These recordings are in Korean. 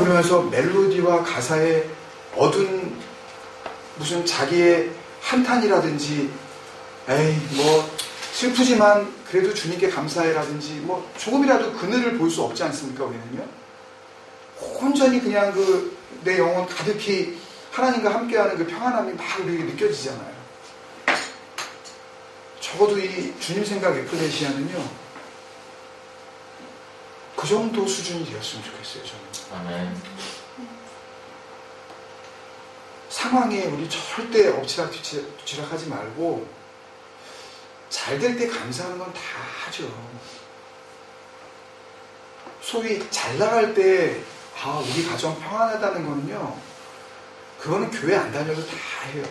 그러면서 멜로디와 가사에 얻은 무슨 자기의 한탄이라든지 에이 뭐 슬프지만 그래도 주님께 감사해라든지 뭐 조금이라도 그늘을 볼 수 없지 않습니까? 우리는요 온전히 그냥 그 내 영혼 가득히 하나님과 함께하는 그 평안함이 막 우리에게 느껴지잖아요. 적어도 이 주님 생각 에클레시아는요 그 정도 수준이 되었으면 좋겠어요. 저는. 아멘. 상황에 우리 절대 엎치락뒤치락 하지 말고 잘 될 때 감사하는 건 다 하죠. 소위 잘 나갈 때 우리 가정 평안하다는 거는요 그거는 교회 안 다녀도 다 해요.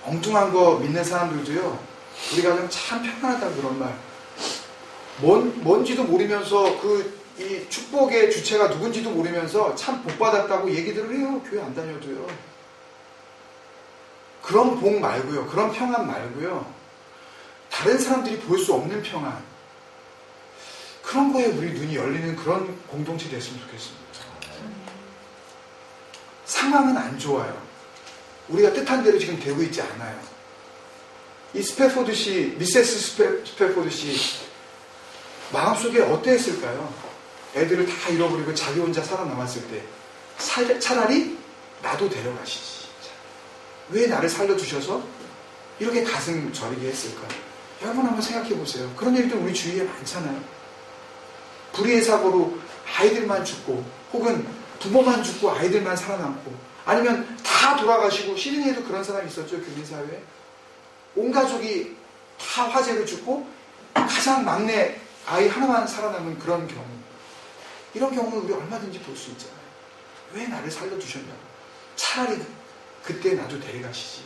엉뚱한 거 믿는 사람들도요 우리 가정 참 평안하다 그런 말 뭔지도 모르면서 이 축복의 주체가 누군지도 모르면서 참 복받았다고 얘기들을 해요. 교회 안 다녀도요. 그런 복 말고요. 그런 평안 말고요. 다른 사람들이 볼 수 없는 평안. 그런 거에 우리 눈이 열리는 그런 공동체 됐으면 좋겠습니다. 상황은 안 좋아요. 우리가 뜻한 대로 지금 되고 있지 않아요. 이 미세스 스패포드 씨 마음속에 어땠을까요? 애들을 다 잃어버리고 자기 혼자 살아남았을 때 차라리 나도 데려가시지. 왜 나를 살려주셔서 이렇게 가슴 저리게 했을까? 여러분 한번 생각해 보세요. 그런 일들 우리 주위에 많잖아요. 불의의 사고로 아이들만 죽고 혹은 부모만 죽고 아이들만 살아남고 아니면 다 돌아가시고 시드니에도 그런 사람이 있었죠. 교민사회에. 온 가족이 다 화재로 죽고 가장 막내 아이 하나만 살아남은 그런 경우. 이런 경우는 우리 얼마든지 볼 수 있잖아요. 왜 나를 살려주셨냐고. 차라리 그때 나도 데려가시지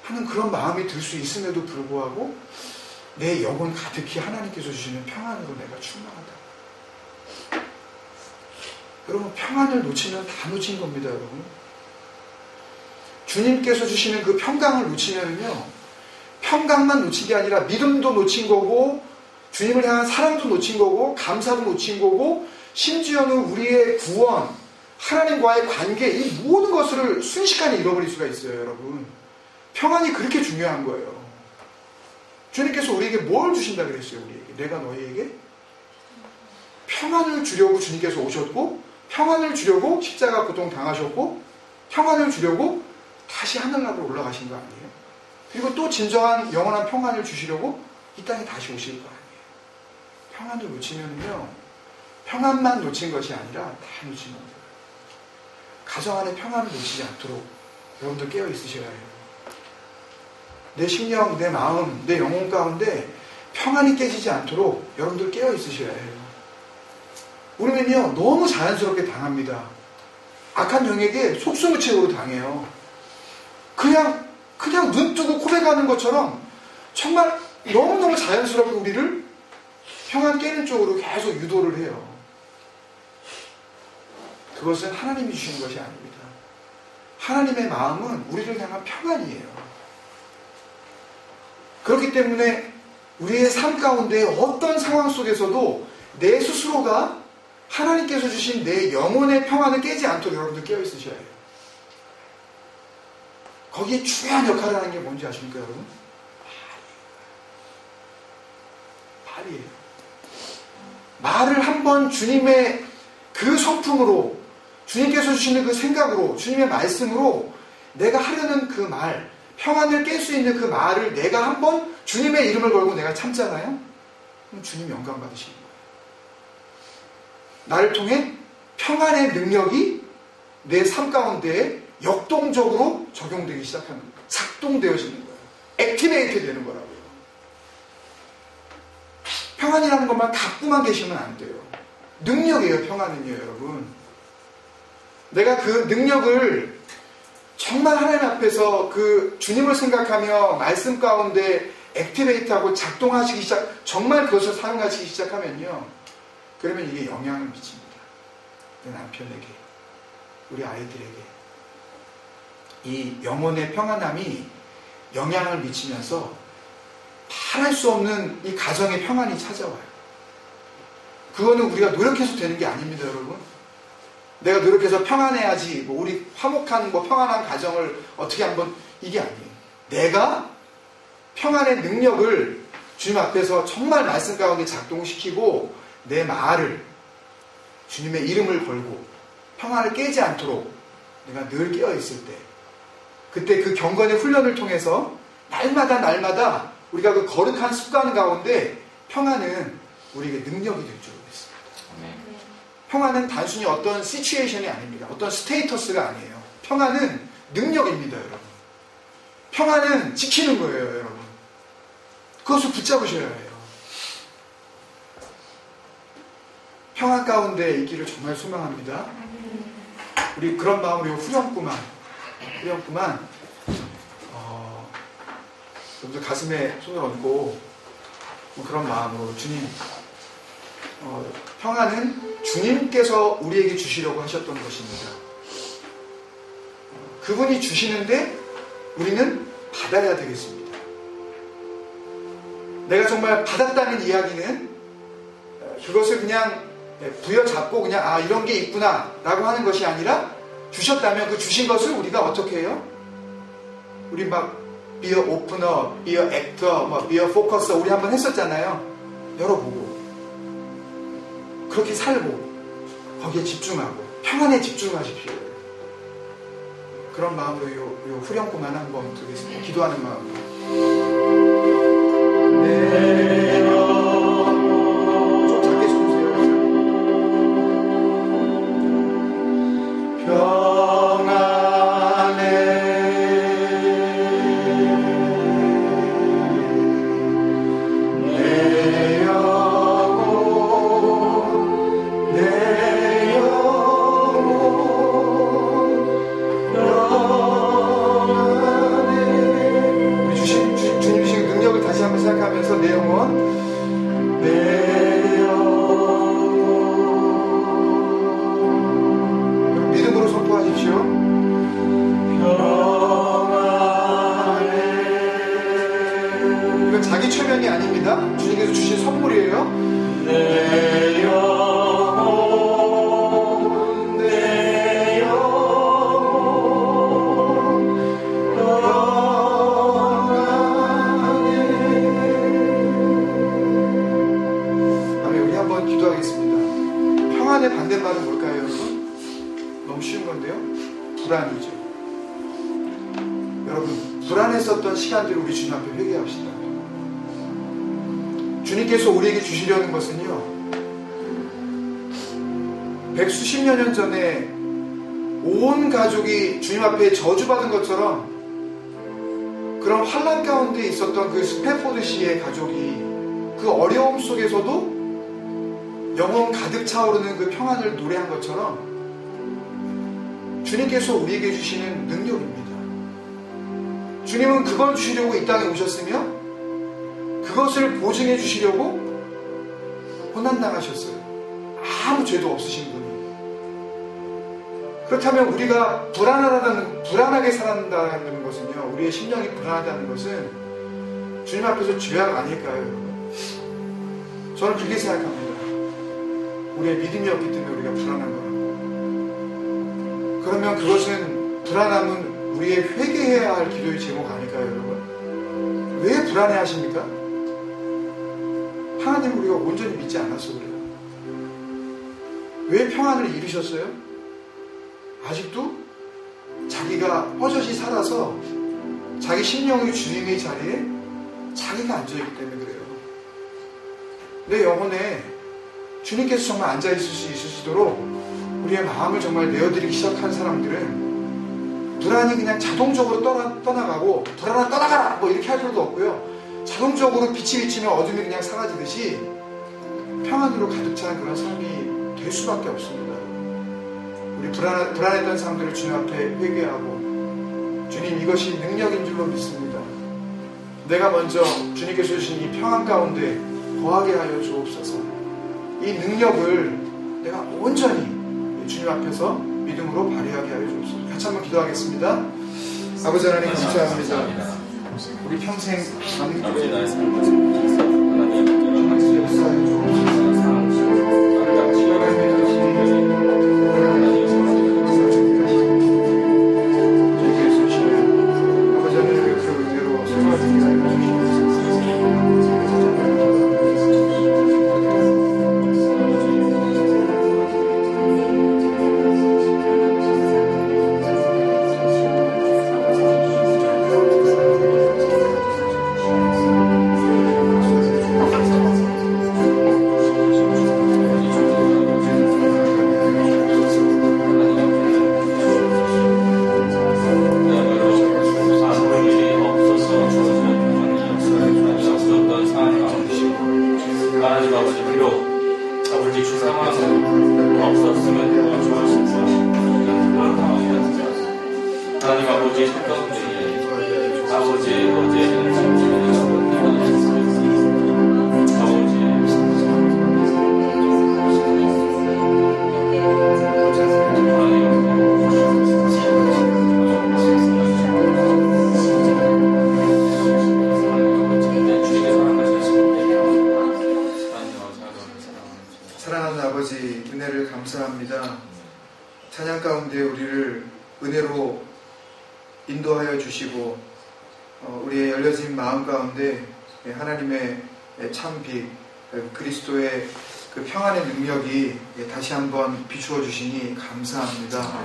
하는 그런 마음이 들 수 있음에도 불구하고 내 영혼 가득히 하나님께서 주시는 평안으로 내가 충만하다. 여러분 평안을 놓치면 다 놓친 겁니다. 여러분 주님께서 주시는 그 평강을 놓치면요 평강만 놓친 게 아니라 믿음도 놓친 거고 주님을 향한 사랑도 놓친 거고 감사도 놓친 거고 심지어는 우리의 구원 하나님과의 관계 이 모든 것을 순식간에 잃어버릴 수가 있어요. 여러분 평안이 그렇게 중요한 거예요. 주님께서 우리에게 뭘 주신다 그랬어요? 우리에게 내가 너희에게 평안을 주려고 주님께서 오셨고 평안을 주려고 십자가 고통 당하셨고 평안을 주려고 다시 하늘나라로 올라가신 거 아니에요? 그리고 또 진정한 영원한 평안을 주시려고 이 땅에 다시 오실 거 아니에요? 평안을 놓치면요 평안만 놓친 것이 아니라 다 놓친 겁니다. 가정 안에 평안을 놓치지 않도록 여러분들 깨어 있으셔야 해요. 내 심령, 내 마음, 내 영혼 가운데 평안이 깨지지 않도록 여러분들 깨어 있으셔야 해요. 우리는요 너무 자연스럽게 당합니다. 악한 영에게 속수무책으로 당해요. 그냥 눈 뜨고 고백하는 것처럼 정말 너무너무 자연스럽게 우리를 평안 깨는 쪽으로 계속 유도를 해요. 그것은 하나님이 주신 것이 아닙니다. 하나님의 마음은 우리를 향한 평안이에요. 그렇기 때문에 우리의 삶 가운데 어떤 상황 속에서도 내 스스로가 하나님께서 주신 내 영혼의 평안을 깨지 않도록 여러분들 깨어 있으셔야 해요. 거기에 중요한 역할을 하는 게 뭔지 아십니까 여러분? 말이에요. 말을 한번 주님의 그 성품으로 주님께서 주시는 그 생각으로 주님의 말씀으로 내가 하려는 그 말 평안을 깰 수 있는 그 말을 내가 한번 주님의 이름을 걸고 내가 참잖아요? 그럼 주님 영광 받으시는 거예요. 나를 통해 평안의 능력이 내 삶 가운데에 역동적으로 적용되기 시작하는 거예요. 작동되어지는 거예요. 액티베이트 되는 거라고요. 평안이라는 것만 갖고만 계시면 안 돼요. 능력이에요. 평안은요 여러분. 내가 그 능력을 정말 하나님 앞에서 그 주님을 생각하며 말씀 가운데 액티베이트하고 작동하시기 정말 그것을 사용하시기 시작하면요. 그러면 이게 영향을 미칩니다. 내 남편에게, 우리 아이들에게. 이 영혼의 평안함이 영향을 미치면서 말할 수 없는 이 가정의 평안이 찾아와요. 그거는 우리가 노력해서 되는 게 아닙니다, 여러분. 내가 노력해서 평안해야지, 뭐 우리 화목한 뭐 평안한 가정을 어떻게 한번, 이게 아니에요. 내가 평안의 능력을 주님 앞에서 정말 말씀 가운데 작동시키고 내 말을 주님의 이름을 걸고 평안을 깨지 않도록 내가 늘 깨어있을 때, 그때 그 경건의 훈련을 통해서 날마다 우리가 그 거룩한 습관 가운데 평안은 우리에게 능력이 될 줄 믿습니다. 평안은 단순히 어떤 시츄에이션이 아닙니다. 어떤 스테이터스가 아니에요. 평안은 능력입니다, 여러분. 평안은 지키는 거예요, 여러분. 그것을 붙잡으셔야 해요. 평안 가운데 있기를 정말 소망합니다. 우리 그런 마음으로 후렴구만 여러분들 가슴에 손을 얹고 그런 마음으로 주님, 평안은 주님께서 우리에게 주시려고 하셨던 것입니다. 그분이 주시는데 우리는 받아야 되겠습니다. 내가 정말 받았다는 이야기는 그것을 그냥 부여잡고 그냥 이런 게 있구나 라고 하는 것이 아니라, 주셨다면 그 주신 것을 우리가 어떻게 해요? 우리 막 be a opener, be a actor, be a focuser 우리 한번 했었잖아요. 열어보고 그렇게 살고 거기에 집중하고 평안에 집중하십시오. 그런 마음으로 요 후렴구만 한번 드리겠습니다. 기도하는 마음으로. 좀 작게 해주세요. 평안에 내 영혼, 내 영혼에 우리 주님 주신 능력을 다시 한번 생각하면서 내 영혼, 내 영혼 믿음으로 선포하십시오. 평안에 이건 자기 최면이 아닙니다. 주님께서 주신 선물이에요. 내 영혼, 내 영혼 평안에. 아멘. 우리 한번 기도하겠습니다. 평안의 반대말은 뭘까요, 여러분? 너무 쉬운 건데요. 불안이죠. 여러분, 불안했었던 시간들을 우리 주님 앞에 회개합시다. 주님께서 우리에게 주시려는 것은요, 백수십여 년 전에 온 가족이 주님 앞에 저주받은 것처럼 그런 환난 가운데 있었던 그 스패포드시의 가족이 그 어려움 속에서도 영혼 가득 차오르는 그 평안을 노래한 것처럼 주님께서 우리에게 주시는 능력입니다. 주님은 그걸 주시려고 이 땅에 오셨으며 그것을 보증해 주시려고 고난당하셨어요. 아무 죄도 없으신 분이. 그렇다면 우리가 불안하게 살아간다는 것은요, 우리의 심령이 불안하다는 것은 주님 앞에서 죄악 아닐까요, 여러분? 저는 그렇게 생각합니다. 우리의 믿음이 없기 때문에 우리가 불안한 거예요. 그러면 그것은, 불안함은 우리의 회개해야 할 기도의 제목 아닐까요, 여러분? 왜 불안해 하십니까? 하나님을 우리가 온전히 믿지 않아서 그래요. 왜 평안을 잃으셨어요? 아직도 자기가 허젓이 살아서 자기 심령의 주인의 자리에 자기가 앉아있기 때문에 그래요. 내 영혼에 주님께서 정말 앉아있을 수 있으시도록 우리의 마음을 정말 내어드리기 시작한 사람들은 불안이 그냥 자동적으로 떠나가고, 불안아 떠나가라! 뭐 이렇게 할 필요도 없고요. 자동적으로 빛이 비치면 어둠이 그냥 사라지듯이 평안으로 가득 찬 그런 삶이 될 수밖에 없습니다. 우리 불안했던 사람들을 주님 앞에 회개하고, 주님 이것이 능력인 줄로 믿습니다. 내가 먼저 주님께서 주신 이 평안 가운데 거하게 하여 주옵소서. 이 능력을 내가 온전히 주님 앞에서 믿음으로 발휘하게 하여 주옵소서. 같이 한번 기도하겠습니다. 아버지 하나님 감사합니다. 우리 평생 아버지 나의 삶을 하나님 역사해 주옵소서. 감사합니다. 찬양 가운데 우리를 은혜로 인도하여 주시고 우리의 열려진 마음 가운데 하나님의 참빛 그리스도의 그 평안의 능력이 다시 한번 비추어 주시니 감사합니다.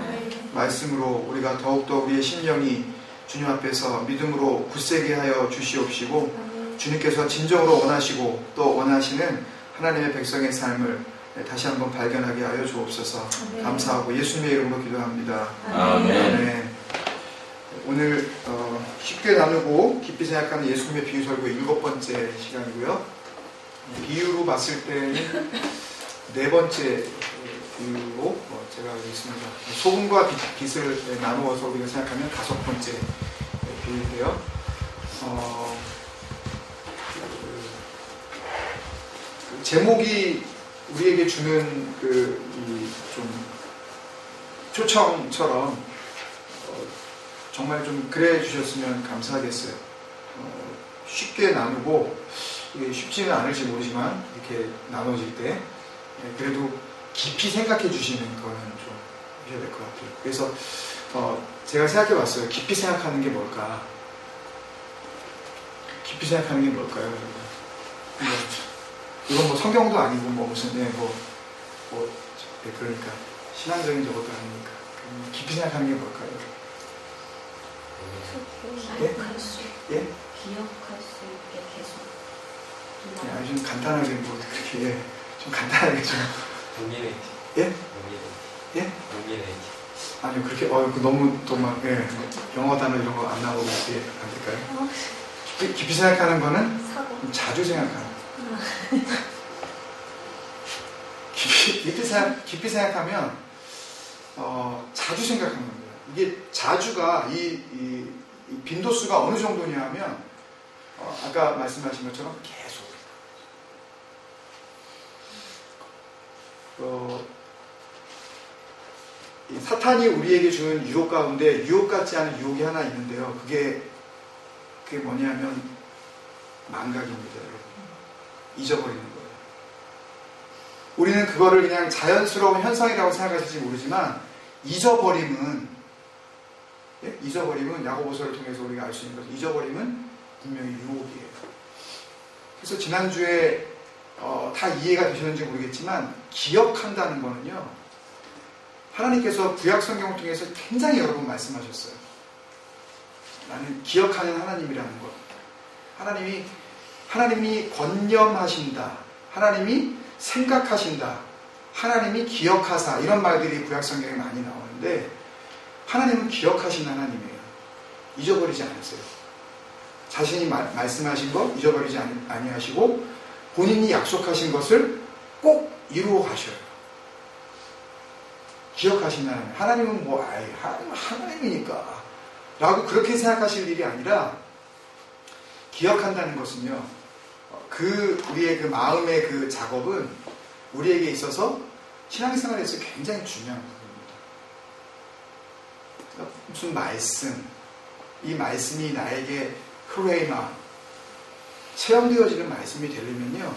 말씀으로 우리가 더욱더 우리의 심령이 주님 앞에서 믿음으로 굳세게 하여 주시옵시고 주님께서 진정으로 원하시고 또 원하시는 하나님의 백성의 삶을 다시 한번 발견하게 하여 주옵소서. 감사하고 예수님의 이름으로 기도합니다. 아멘. 오늘 쉽게 나누고 깊이 생각하는 예수님의 비유 설교 7번째 시간이고요. 비유로 봤을 때는 4번째 비유로 제가 여기 있습니다. 소금과 빛을 나누어서 우리가 생각하면 5번째 비유인데요. 제목이 우리에게 주는 좀 초청처럼 정말 좀 그래 주셨으면 감사하겠어요. 쉽게 나누고 이게 쉽지는 않을지 모르지만 이렇게 나눠질 때 그래도 깊이 생각해 주시는 거는 좀 해야 될 것 같아요. 그래서 제가 생각해 봤어요. 깊이 생각하는 게 뭘까? 깊이 생각하는 게 뭘까요? 이건 뭐 성경도 아니고 무슨 그러니까 신앙적인 저것도 아니니까 깊이 생각하는 게 뭘까요? 기억할 수 예? 기억할 수 있게 계속. 아니 좀 간단하게 그렇게 좀 간단하게 좀. 노미네이트. 예? 노미네이트. 예? 아니요 그렇게 너무 또 막 영어 단어 이런 거 안 나오고 그렇게 안 될까요? 깊이 생각하는 거는 사고. 자주 생각하는. 깊이 생각하면 자주 생각하는 겁니다. 이게 자주가 이 빈도수가 어느 정도냐 하면 아까 말씀하신 것처럼 계속 이 사탄이 우리에게 주는 유혹 가운데 유혹 같지 않은 유혹이 하나 있는데요. 그게 뭐냐면 망각입니다, 여러분. 잊어버리는 거예요. 우리는 그거를 그냥 자연스러운 현상이라고 생각하실지 모르지만 잊어버림은 야고보서를 통해서 우리가 알 수 있는 것은 잊어버림은 분명히 유혹이에요. 그래서 지난주에 다 이해가 되셨는지 모르겠지만 기억한다는 거는요. 하나님께서 구약 성경을 통해서 굉장히 여러 번 말씀하셨어요. 나는 기억하는 하나님이라는 것. 하나님이 권념하신다. 하나님이 생각하신다. 하나님이 기억하사. 이런 말들이 구약 성경에 많이 나오는데 하나님은 기억하신 하나님이에요. 잊어버리지 않으세요. 자신이 말씀하신 것 잊어버리지 아니하시고 본인이 약속하신 것을 꼭 이루어 가셔요. 기억하신 하나님. 하나님은 하나님은 하나님이니까 라고 그렇게 생각하실 일이 아니라 기억한다는 것은요. 우리의 그 마음의 그 작업은 우리에게 있어서 신앙생활에서 굉장히 중요한 부분입니다. 그러니까 무슨 말씀, 이 말씀이 나에게 흐레이마, 체험되어지는 말씀이 되려면요.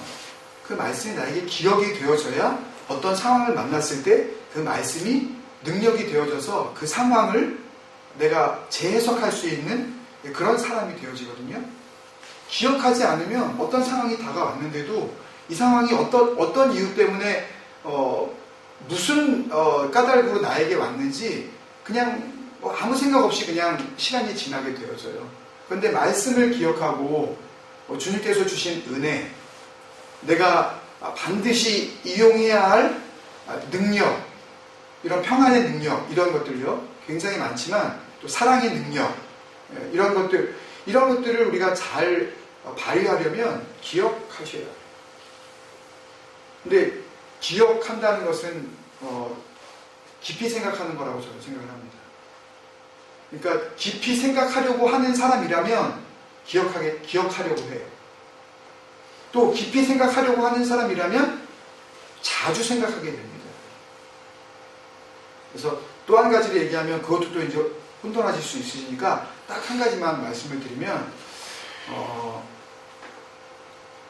그 말씀이 나에게 기억이 되어져야 어떤 상황을 만났을 때 그 말씀이 능력이 되어져서 그 상황을 내가 재해석할 수 있는 그런 사람이 되어지거든요. 기억하지 않으면 어떤 상황이 다가왔는데도 이 상황이 어떤 이유 때문에 무슨 까닭으로 나에게 왔는지 그냥 아무 생각 없이 그냥 시간이 지나게 되어져요. 그런데 말씀을 기억하고 주님께서 주신 은혜, 내가 반드시 이용해야 할 능력, 이런 평안의 능력, 이런 것들요 굉장히 많지만 또 사랑의 능력, 이런 것들을 우리가 잘 발휘하려면 기억하셔야 해요. 근데 기억한다는 것은 깊이 생각하는 거라고 저는 생각을 합니다. 그러니까 깊이 생각하려고 하는 사람이라면 기억하려고 해요. 또 깊이 생각하려고 하는 사람이라면 자주 생각하게 됩니다. 그래서 또 한 가지를 얘기하면 그것도 또 이제 혼돈하실 수 있으시니까 딱 한 가지만 말씀을 드리면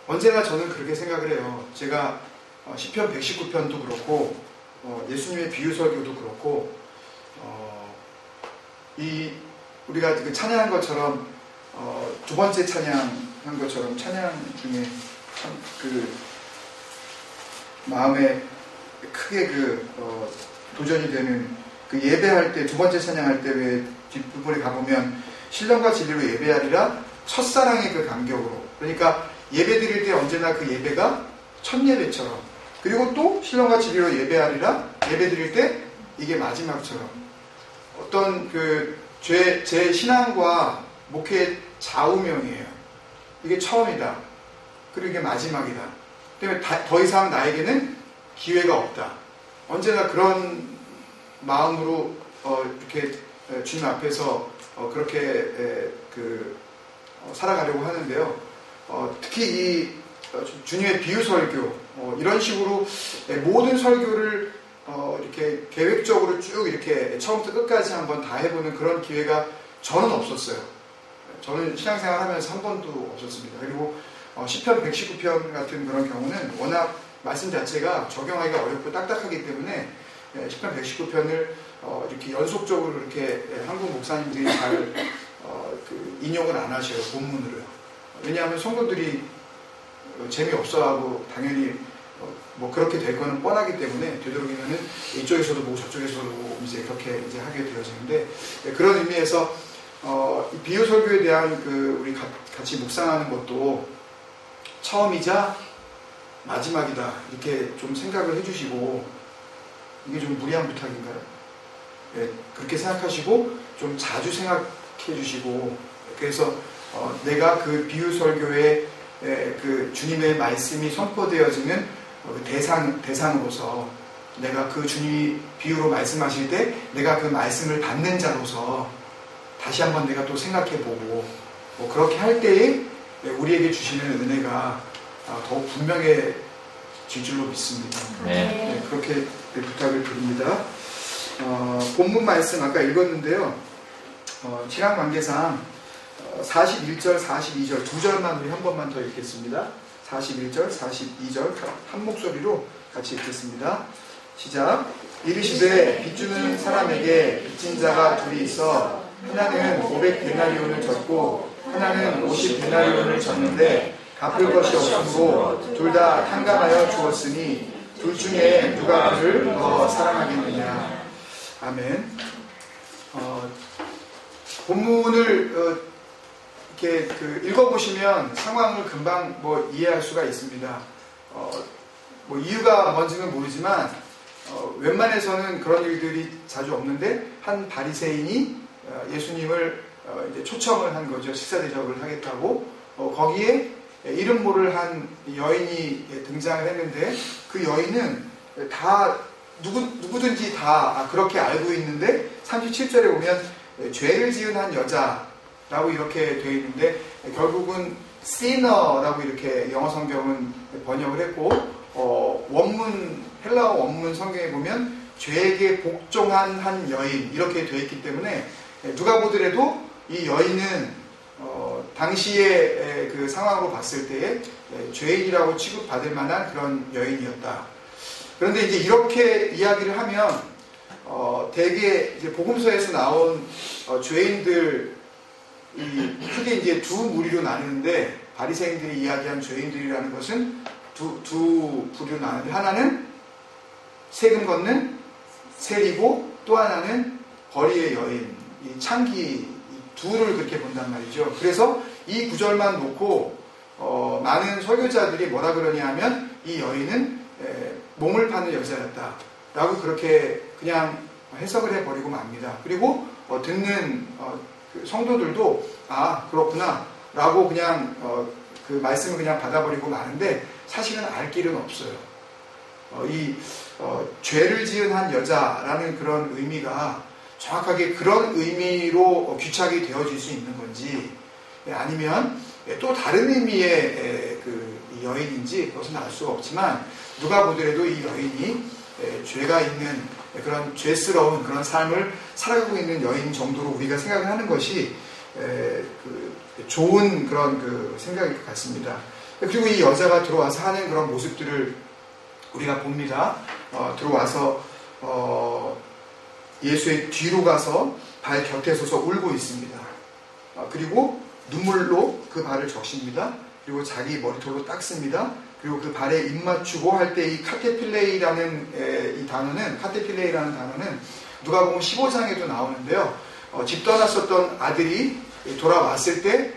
언제나 저는 그렇게 생각을 해요. 제가 시편 119편도 그렇고 예수님의 비유 설교도 그렇고 우리가 그 찬양한 것처럼 두 번째 찬양한 것처럼 찬양 중에 참 그 마음에 크게 도전이 되는 그 예배할 때 두 번째 찬양할 때 왜 뒷부분에 가보면 신령과 진리로 예배하리라 첫사랑의 그 감격으로, 그러니까 예배 드릴 때 언제나 그 예배가 첫 예배처럼, 그리고 또 신령과 진리로 예배하리라 예배 드릴 때 이게 마지막처럼, 어떤 제 신앙과 목회의 좌우명이에요. 이게 처음이다. 그리고 이게 마지막이다. 때문에 더 이상 나에게는 기회가 없다. 언제나 그런 마음으로 이렇게 주님 앞에서 그렇게 살아가려고 하는데요. 특히 이 주님의 비유 설교 이런 식으로 모든 설교를 이렇게 계획적으로 쭉 이렇게 처음부터 끝까지 한번 다 해보는 그런 기회가 저는 없었어요. 저는 신앙생활 하면서 한 번도 없었습니다. 그리고 시편 119편 같은 그런 경우는 워낙 말씀 자체가 적용하기가 어렵고 딱딱하기 때문에 시편 119편을 이렇게 연속적으로 이렇게 한국 목사님들이 잘 인용을 안 하셔요. 본문으로요. 왜냐하면 성도들이 재미없어하고 당연히 뭐 그렇게 될 거는 뻔하기 때문에 되도록이면은 이쪽에서도 보고 저쪽에서도 보고 이제 그렇게 이제 하게 되어지는데, 그런 의미에서 이 비유 설교에 대한 우리 같이 묵상하는 것도 처음이자 마지막이다 이렇게 좀 생각을 해주시고, 이게 좀 무리한 부탁인가요? 네, 그렇게 생각하시고 좀 자주 생각해 주시고, 그래서 내가 그 비유 설교에 그 주님의 말씀이 선포되어지는 대상으로서, 내가 그 주님이 비유로 말씀하실 때 내가 그 말씀을 받는 자로서 다시 한번 내가 또 생각해보고, 그렇게 할 때에 우리에게 주시는 은혜가 더욱 분명해질 줄로 믿습니다. 네, 그렇게 부탁을 드립니다. 본문 말씀 아까 읽었는데요. 시간 관계상 41절, 42절 두 절만 우리 한 번만 더 읽겠습니다. 41절, 42절 한 목소리로 같이 읽겠습니다. 시작. 이르시되 빚주는 사람에게 빚진 자가 둘이 있어 하나는 500데나리온을 졌고 하나는 50데나리온을 졌는데 갚을 것이 없으므로 둘 다 탕감하여 주었으니 둘 중에 누가 그를 더 사랑하겠느냐. 아멘. 본문을 이렇게 읽어보시면 상황을 금방 이해할 수가 있습니다. 이유가 뭔지는 모르지만 웬만해서는 그런 일들이 자주 없는데 한 바리새인이 예수님을 이제 초청을 한 거죠. 식사 대접을 하겠다고. 거기에 이름 모를 한 여인이 등장을 했는데, 그 여인은 다 누구든지 다 그렇게 알고 있는데 37절에 보면 죄를 지은 한 여자라고 이렇게 되어 있는데, 결국은 sinner라고 이렇게 영어 성경은 번역을 했고, 헬라어 원문 성경에 보면 죄에게 복종한 한 여인 이렇게 되어 있기 때문에 누가 보더라도 이 여인은 당시의 그 상황으로 봤을 때에 죄인이라고 취급받을 만한 그런 여인이었다. 그런데 이제 이렇게 이야기를 하면 대개 이제 복음서에서 나온 죄인들 크게 이제 두 무리로 나누는데, 바리새인들이 이야기한 죄인들이라는 것은 두 부류로 나누는데, 하나는 세금 걷는 세리고 또 하나는 거리의 여인, 이 창기, 이 둘을 그렇게 본단 말이죠. 그래서 이 구절만 놓고 많은 설교자들이 뭐라 그러냐 하면 이 여인은 몸을 파는 여자였다 라고 그렇게 그냥 해석을 해버리고 맙니다. 그리고 듣는 그 성도들도 그렇구나 라고 그냥 그 말씀을 그냥 받아버리고 마는데, 사실은 알 길은 없어요. 죄를 지은 한 여자라는 그런 의미가 정확하게 그런 의미로 귀착이 되어질 수 있는 건지, 아니면 또 다른 의미의 이 여인인지 그것은 알 수가 없지만, 누가 보더라도 이 여인이 죄가 있는 그런 죄스러운 그런 삶을 살아가고 있는 여인 정도로 우리가 생각을 하는 것이 좋은 그런 생각일 것 같습니다. 그리고 이 여자가 들어와서 하는 그런 모습들을 우리가 봅니다. 들어와서 예수의 뒤로 가서 발 곁에 서서 울고 있습니다. 그리고 눈물로 그 발을 적십니다. 그리고 자기 머리털로 닦습니다. 그리고 그 발에 입 맞추고 할 때 이 카테필레이라는 단어는 누가복음 15장에도 나오는데요. 집 떠났었던 아들이 돌아왔을 때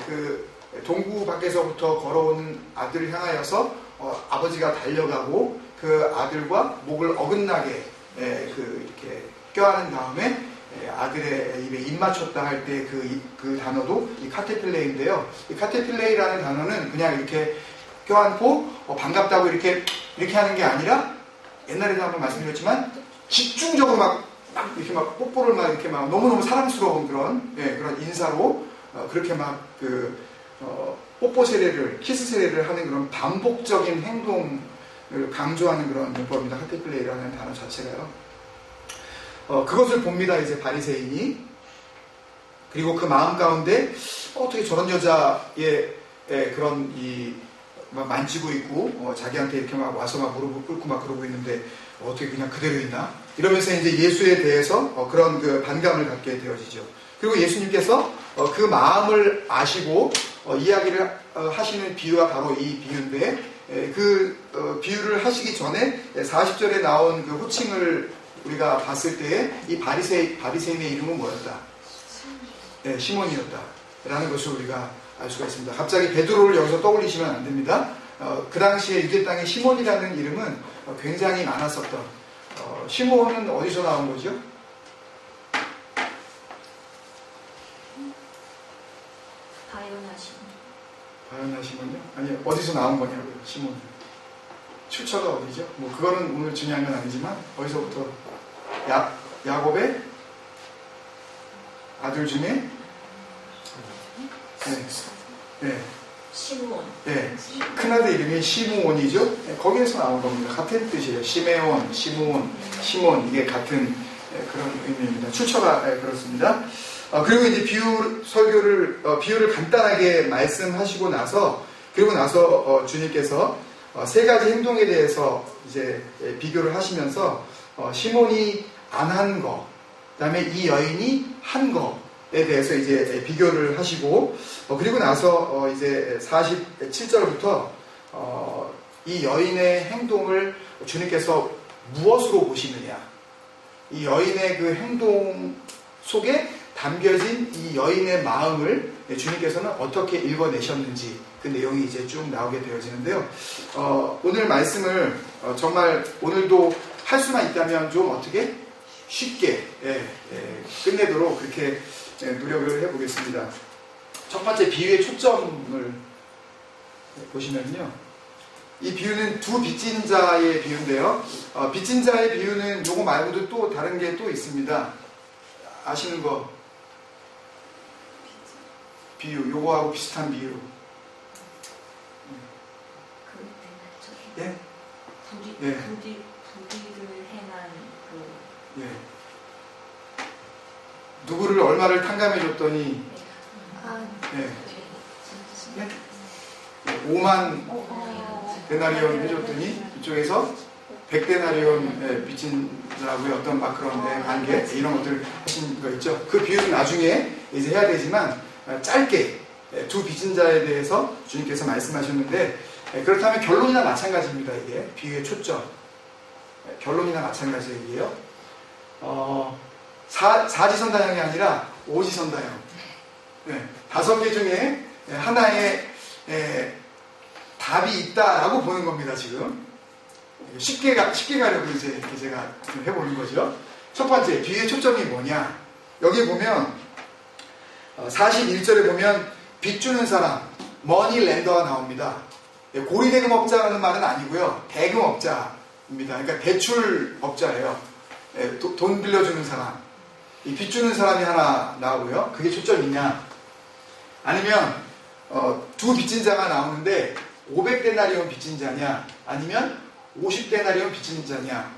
그 동구 밖에서부터 걸어오는 아들을 향하여서 아버지가 달려가고 그 아들과 목을 어긋나게 이렇게 껴안은 다음에 아들의 입에 입 맞췄다 할 때 그 단어도 이 카테필레이인데요. 이 카테필레이라는 단어는 그냥 이렇게 껴안고 반갑다고 이렇게 하는 게 아니라 옛날에도 한번 말씀드렸지만 집중적으로 막 이렇게 막 뽀뽀를 막 이렇게 막 너무너무 사랑스러운 그런 인사로 그렇게 막 뽀뽀 세례를 키스 세례를 하는 그런 반복적인 행동을 강조하는 그런 문법입니다. 카테필레이라는 단어 자체가요. 그것을 봅니다. 이제 바리새인이. 그리고 그 마음 가운데 어떻게 저런 여자의 그런 막 만지고 있고 자기한테 이렇게 막 와서 막 무릎을 꿇고 막 그러고 있는데 어떻게 그냥 그대로 있나? 이러면서 이제 예수에 대해서 그런 그 반감을 갖게 되어지죠. 그리고 예수님께서 그 마음을 아시고 이야기를 하시는 비유가 바로 이 비유인데 그 비유를 하시기 전에 40절에 나온 그 호칭을 우리가 봤을 때 이 바리새인의 이름은 뭐였다? 네, 시몬이었다. 라는 것을 우리가 알 수가 있습니다. 갑자기 베드로를 여기서 떠올리시면 안 됩니다. 그 당시에 유대 땅에 시몬이라는 이름은 굉장히 많았었던 시몬은 어디서 나온 거죠? 바요나 시몬이요? 아니 어디서 나온 거냐고요? 시몬 출처가 어디죠? 뭐 그거는 오늘 중요한 건 아니지만 어디서부터 야곱의 아들 중에 네. 시므온. 네. 큰아들 이름이 시므온이죠. 네. 거기에서 나온 겁니다. 같은 뜻이에요. 시메온, 시므온, 시몬 이게 같은 그런 의미입니다. 출처가 그렇습니다. 그리고 이제 비유를 간단하게 말씀하시고 나서 그리고 나서 주님께서 세 가지 행동에 대해서 이제 비교를 하시면서 시몬이 안 한 거, 그다음에 이 여인이 한 거에 대해서 이제 비교를 하시고 그리고 나서 이제 47절부터 이 여인의 행동을 주님께서 무엇으로 보시느냐, 이 여인의 그 행동 속에 담겨진 이 여인의 마음을 주님께서는 어떻게 읽어내셨는지 그 내용이 이제 쭉 나오게 되어지는데요. 오늘 말씀을 정말 오늘도 할 수만 있다면 좀 어떻게 쉽게 끝내도록 그렇게 노력을 해보겠습니다. 첫 번째 비유의 초점을 보시면요. 이 비유는 두 빚진 자의 비유인데요. 빚진 자의 비유는 요거 말고도 또 다른 게 또 있습니다. 아시는 거 비유, 요거하고 비슷한 비유. 예? 부디를 행한 그. 예. 누구를 얼마를 탕감해줬더니, 예. 5만 데나리온 해줬더니, 이쪽에서 100데나리온 빚진라고요. 어떤 막 그런 관계, 이런 것들 하신 거 있죠. 그 비유는 나중에 이제 해야 되지만, 짧게 두 빚진 자에 대해서 주님께서 말씀하셨는데, 그렇다면 결론이나 마찬가지입니다. 이게 비유의 초점. 결론이나 마찬가지예요. 사지선다형이 아니라 오지선다형. 네, 5개 중에 하나의 답이 있다라고 보는 겁니다. 지금 쉽게 가려고 이제 이렇게 제가 해보는 거죠. 첫 번째 비유의 초점이 뭐냐? 여기 보면 41절에 보면 빚 주는 사람, 머니 렌더가 나옵니다. 고리대금업자라는 말은 아니고요. 대금업자입니다. 그러니까 대출업자예요. 돈 빌려주는 사람. 이 빚 주는 사람이 하나 나오고요. 그게 초점이냐? 아니면 두 빚진 자가 나오는데 500데나리온 빚진 자냐? 아니면 50데나리온 빚진 자냐?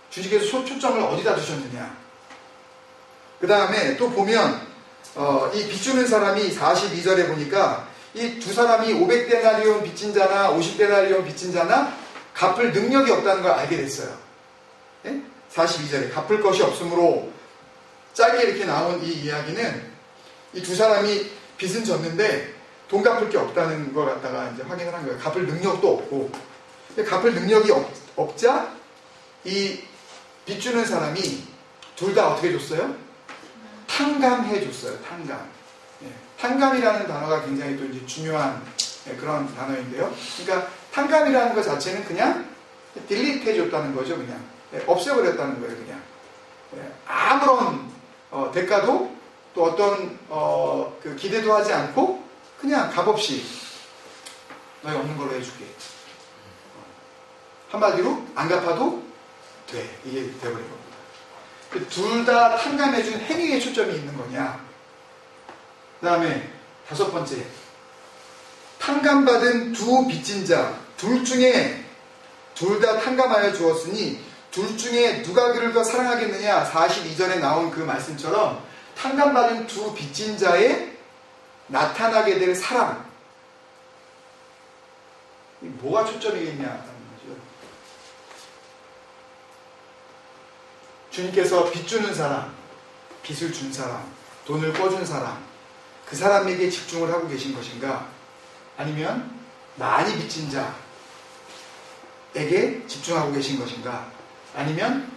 주님께서 초점을 어디다 두셨느냐? 그 다음에 또 보면 이 빚 주는 사람이 42절에 보니까 이 두 사람이 500데나리온 빚진 자나 50데나리온 빚진 자나 갚을 능력이 없다는 걸 알게 됐어요. 예? 42절에 갚을 것이 없으므로 짧게 이렇게 나온 이 이야기는 이 두 사람이 빚은 졌는데 돈 갚을 게 없다는 걸 갖다가 이제 확인을 한 거예요. 갚을 능력도 없고. 근데 갚을 능력이 없자 이 빚 주는 사람이 둘 다 어떻게 줬어요? 탕감해 줬어요. 탕감. 예, 탕감이라는 단어가 굉장히 또 이제 중요한 그런 단어인데요. 그러니까 탕감이라는 것 자체는 그냥 딜리트 해줬다는 거죠. 그냥 없애버렸다는 거예요. 그냥 아무런 대가도 또 어떤 그 기대도 하지 않고 그냥 값없이 너희 없는 걸로 해줄게. 한마디로 안 갚아도 돼. 이게 돼버린 겁니다. 둘 다 탕감해준 행위에 초점이 있는 거냐. 그 다음에 다섯 번째, 탕감받은 두 빚진 자 둘 중에 둘 다 탕감하여 주었으니 둘 중에 누가 그를 더 사랑하겠느냐. 42절에 나온 그 말씀처럼 탕감받은 두 빚진 자에 나타나게 될 사랑, 뭐가 초점이겠냐는 거죠. 주님께서 빚 주는 사람, 빚을 준 사람, 돈을 꿔준 사람, 그 사람에게 집중을 하고 계신 것인가, 아니면 많이 빚진 자에게 집중하고 계신 것인가, 아니면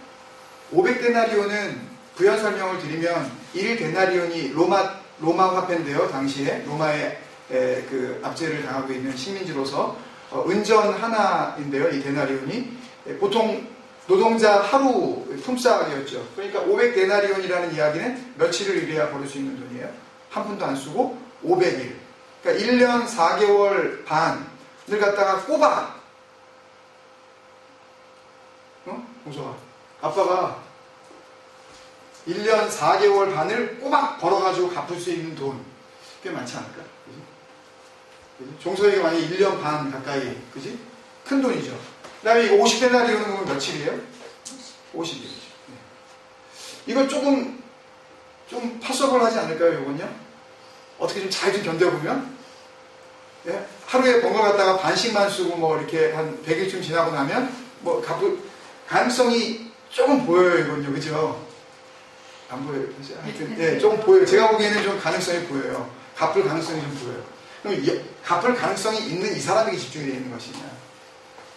500데나리온은 부연 설명을 드리면 1데나리온이 로마 화폐인데요. 당시에 로마의 그 압제를 당하고 있는 식민지로서 은전 하나인데요. 이 데나리온이 보통 노동자 하루 품삯이었죠. 그러니까 500데나리온이라는 이야기는 며칠을 일해야 벌을 수 있는 돈이에요. 한 푼도 안 쓰고 500일. 그러니까 1년 4개월 반을 갖다가 꼬박. 공소아. 아빠가 1년 4개월 반을 꼬박 벌어가지고 갚을 수 있는 돈. 꽤 많지 않을까? 그지? 종소에게 만약에 1년 반 가까이. 그지? 큰 돈이죠. 그 다음에 이거 50데나리온은 그러면 며칠이에요? 50일이죠. 네. 이거 조금 좀 파서블 하지 않을까요, 이건요? 어떻게 좀 잘 좀 견뎌보면? 예? 하루에 번 거 갖다가 반씩만 쓰고 뭐 이렇게 한 100일쯤 지나고 나면 뭐 갚을 가능성이 조금 보여요, 이건요. 그죠? 안 보여요. 하여튼, 예, 조금 보여요. 제가 보기에는 좀 가능성이 보여요. 갚을 가능성이 좀 보여요. 그럼 갚을 가능성이 있는 이 사람에게 집중이 되어 있는 것이냐?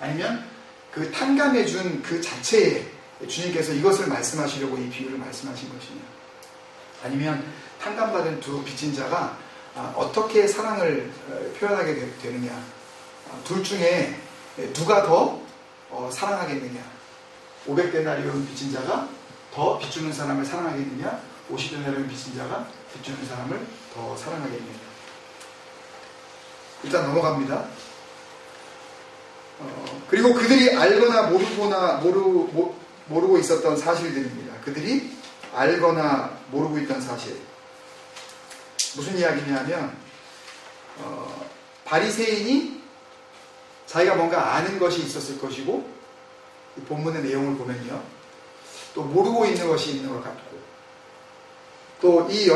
아니면 그 탕감해준 그 자체에 주님께서 이것을 말씀하시려고 이 비유를 말씀하신 것이냐? 아니면 탕감받은 두 빚진 자가 어떻게 사랑을 표현하게 되느냐? 둘 중에 누가 더 사랑하겠느냐? 500데나리온 빚진 자가 더 빚주는 사람을 사랑하겠느냐? 50데나리온 빚진 자가 빚주는 사람을 더 사랑하겠느냐? 일단 넘어갑니다. 그리고 그들이 알거나 모르고 있었던 사실들입니다. 그들이 알거나 모르고 있던 사실. 무슨 이야기냐면 바리새인이 자기가 뭔가 아는 것이 있었을 것이고, 이 본문의 내용을 보면요, 또 모르고 있는 것이 있는 것 같고, 또 이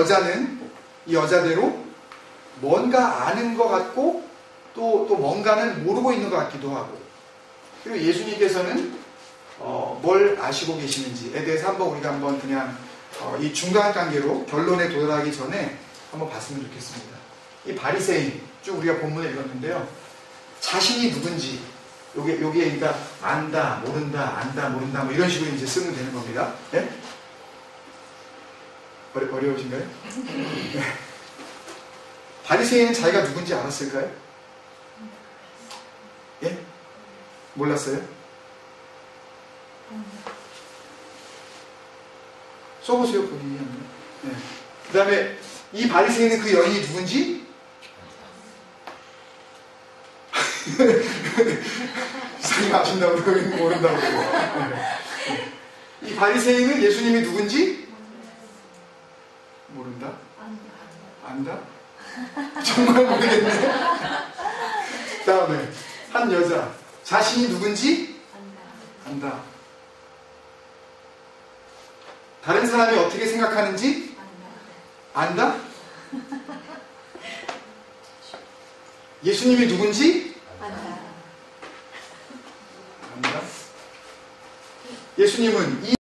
여자대로 뭔가 아는 것 같고 또 뭔가는 모르고 있는 것 같기도 하고, 그리고 예수님께서는 뭘 아시고 계시는지에 대해서 한번 그냥 이 중간 관계로 결론에 도달하기 전에 한번 봤으면 좋겠습니다. 이 바리새인 쭉 우리가 본문에 읽었는데요, 자신이 누군지 요게 그러니까 안다, 모른다 뭐 이런 식으로 이제 쓰면 되는 겁니다. 네? 어려우신가요? 네. 바리새인은 자기가 누군지 알았을까요? 예? 몰랐어요? 써보세요, 본인이. 네. 그 다음에 이 바리새인은 그 여인이 누군지? 이상이 아신다고 그러고 모른다고. 네. 이 바리새인은 예수님이 누군지? 모른다? 안다? 정말 모르겠네. 그 다음에 한 여자, 자신이 누군지? 안다. 다른 사람이 어떻게 생각하는지? 안다? 예수님이 누군지? 안다. 예수님은